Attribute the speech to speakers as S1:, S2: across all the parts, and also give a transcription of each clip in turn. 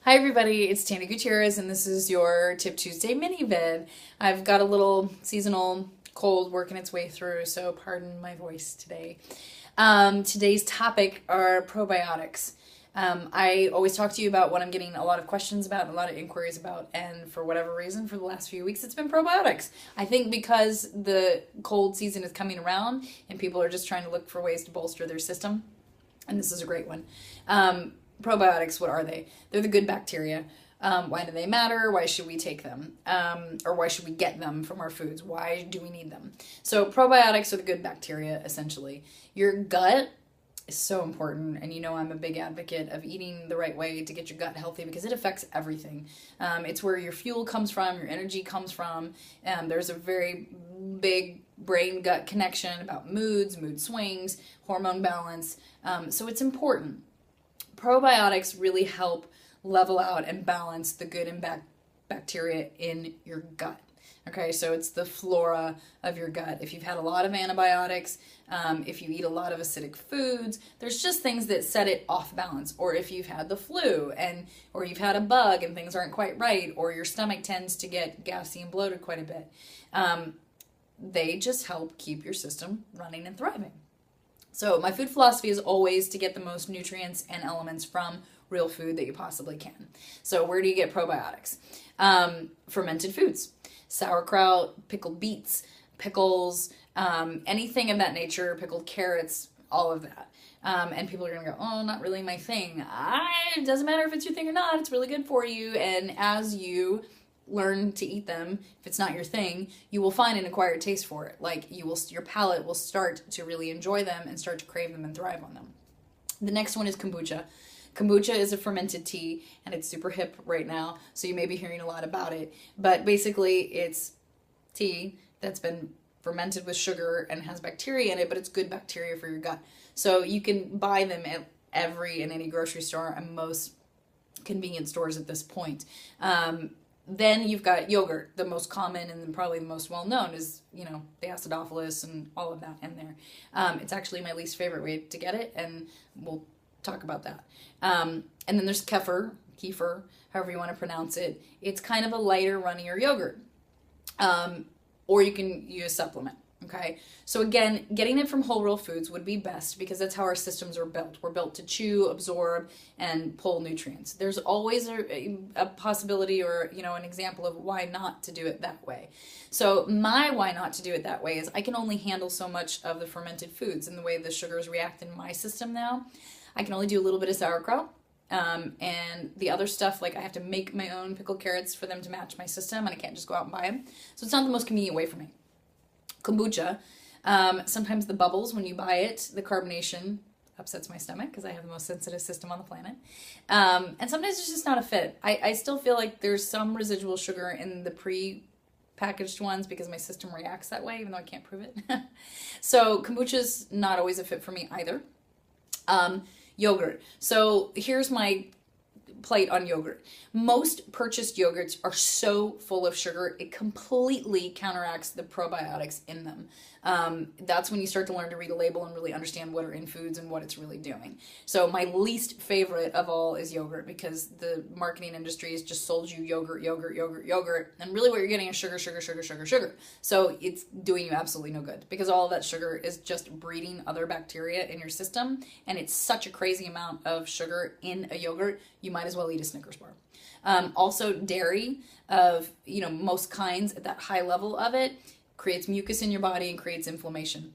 S1: Hi everybody, it's Tana Gutierrez and this is your Tip Tuesday mini vid. I've got a little seasonal cold working its way through, so pardon my voice today. Today's topic are probiotics. I always talk to you about what I'm getting a lot of questions about and a lot of inquiries about, and for whatever reason, for the last few weeks, it's been probiotics. I think because the cold season is coming around and people are just trying to look for ways to bolster their system, and this is a great one. Probiotics, what are they? They're the good bacteria. Why do they matter? Why should we take them? Or why should we get them from our foods? Why do we need them? So probiotics are the good bacteria, essentially. Your gut is so important, and you know I'm a big advocate of eating the right way to get your gut healthy because it affects everything. It's where your fuel comes from, your energy comes from. There's a very big brain-gut connection about moods, mood swings, hormone balance. So it's important. Probiotics really help level out and balance the good and bad bacteria in your gut. Okay, so it's the flora of your gut. If you've had a lot of antibiotics, if you eat a lot of acidic foods, there's just things that set it off balance. Or if you've had the flu or you've had a bug and things aren't quite right, or your stomach tends to get gassy and bloated quite a bit, they just help keep your system running and thriving. So my food philosophy is always to get the most nutrients and elements from real food that you possibly can. So where do you get probiotics? Fermented foods, sauerkraut, pickled beets, pickles, anything of that nature, pickled carrots, all of that. And people are going to go, oh, not really my thing. It doesn't matter if it's your thing or not. It's really good for you. And as you learn to eat them, if it's not your thing, you will find an acquired taste for it. Like your palate will start to really enjoy them and start to crave them and thrive on them. The next one is kombucha. Kombucha is a fermented tea, and it's super hip right now, so you may be hearing a lot about it. But basically, it's tea that's been fermented with sugar and has bacteria in it, but it's good bacteria for your gut. So you can buy them at every and any grocery store and most convenience stores at this point. Then you've got yogurt. The most common and probably the most well-known is, the acidophilus and all of that in there. It's actually my least favorite way to get it, and we'll talk about that. And then there's kefir, however you want to pronounce it. It's kind of a lighter, runnier yogurt. Or you can use supplement. Okay, so again, getting it from whole real foods would be best because that's how our systems are built. We're built to chew, absorb, and pull nutrients. There's always a possibility or, an example of why not to do it that way. So my why not to do it that way is I can only handle so much of the fermented foods and the way the sugars react in my system now. I can only do a little bit of sauerkraut. And the other stuff, like I have to make my own pickled carrots for them to match my system, and I can't just go out and buy them. So it's not the most convenient way for me. Kombucha, sometimes the bubbles when you buy it, the carbonation upsets my stomach because I have the most sensitive system on the planet. And sometimes it's just not a fit. I still feel like there's some residual sugar in the pre-packaged ones because my system reacts that way, even though I can't prove it. So kombucha's not always a fit for me either. Yogurt. So here's my plate on yogurt. Most purchased yogurts are so full of sugar, it completely counteracts the probiotics in them. That's when you start to learn to read a label and really understand what are in foods and what it's really doing. So my least favorite of all is yogurt because the marketing industry has just sold you yogurt, and really what you're getting is sugar. So it's doing you absolutely no good because all of that sugar is just breeding other bacteria in your system, and it's such a crazy amount of sugar in a yogurt, you might as well eat a Snickers bar. Also dairy of, most kinds at that high level of it creates mucus in your body and creates inflammation.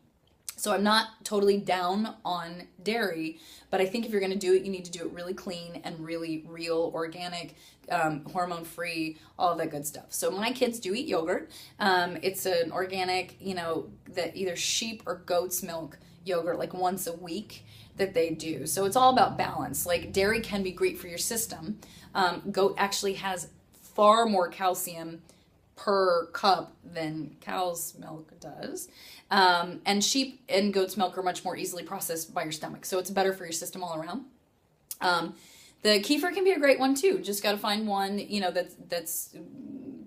S1: So I'm not totally down on dairy, but I think if you're going to do it, you need to do it really clean and really real, organic, hormone-free, all of that good stuff. So my kids do eat yogurt. It's an organic, that either sheep or goat's milk yogurt like once a week that they do. So it's all about balance. Like dairy can be great for your system. Goat actually has far more calcium per cup than cow's milk does. And sheep and goat's milk are much more easily processed by your stomach. So it's better for your system all around. The kefir can be a great one too. Just got to find one, that's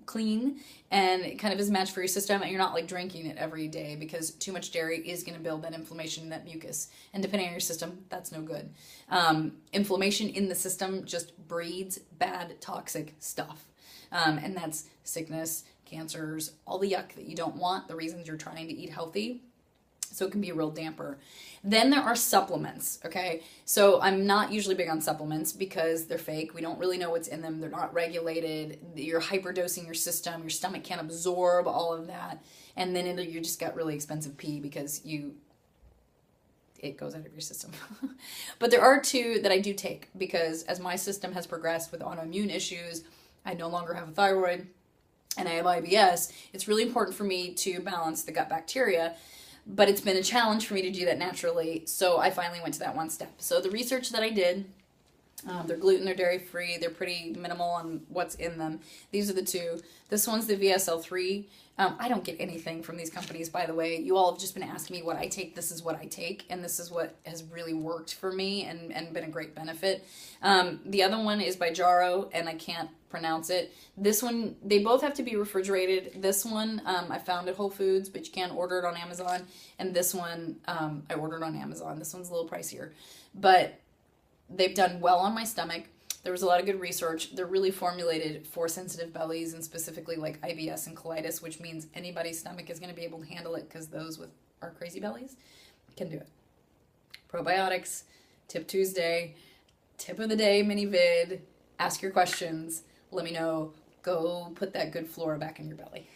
S1: clean and it kind of is a match for your system, and you're not like drinking it every day, because too much dairy is going to build that inflammation and that mucus. And depending on your system, that's no good. Inflammation in the system just breeds bad, toxic stuff. And that's sickness, cancers, all the yuck that you don't want, the reasons you're trying to eat healthy. So it can be a real damper. Then there are supplements, okay? So I'm not usually big on supplements because they're fake. We don't really know what's in them. They're not regulated. You're hyperdosing your system. Your stomach can't absorb all of that. And then you just got really expensive pee because it goes out of your system. But there are two that I do take because as my system has progressed with autoimmune issues, I no longer have a thyroid and I have IBS. It's really important for me to balance the gut bacteria. But it's been a challenge for me to do that naturally, so I finally went to that one step. So the research that I did, they're gluten, they're dairy-free, they're pretty minimal on what's in them. These are the two. This one's the VSL3. I don't get anything from these companies, by the way. You all have just been asking me what I take. This is what I take, and this is what has really worked for me and been a great benefit. The other one is by Jaro, and I can't pronounce it. This one, they both have to be refrigerated. This one I found at Whole Foods, but you can't order it on Amazon. And this one I ordered on Amazon. This one's a little pricier, but they've done well on my stomach. There was a lot of good research. They're really formulated for sensitive bellies and specifically like IBS and colitis, which means anybody's stomach is going to be able to handle it because those with our crazy bellies can do it. Probiotics, Tip Tuesday, tip of the day mini vid. Ask your questions. Let me know. Go put that good flora back in your belly.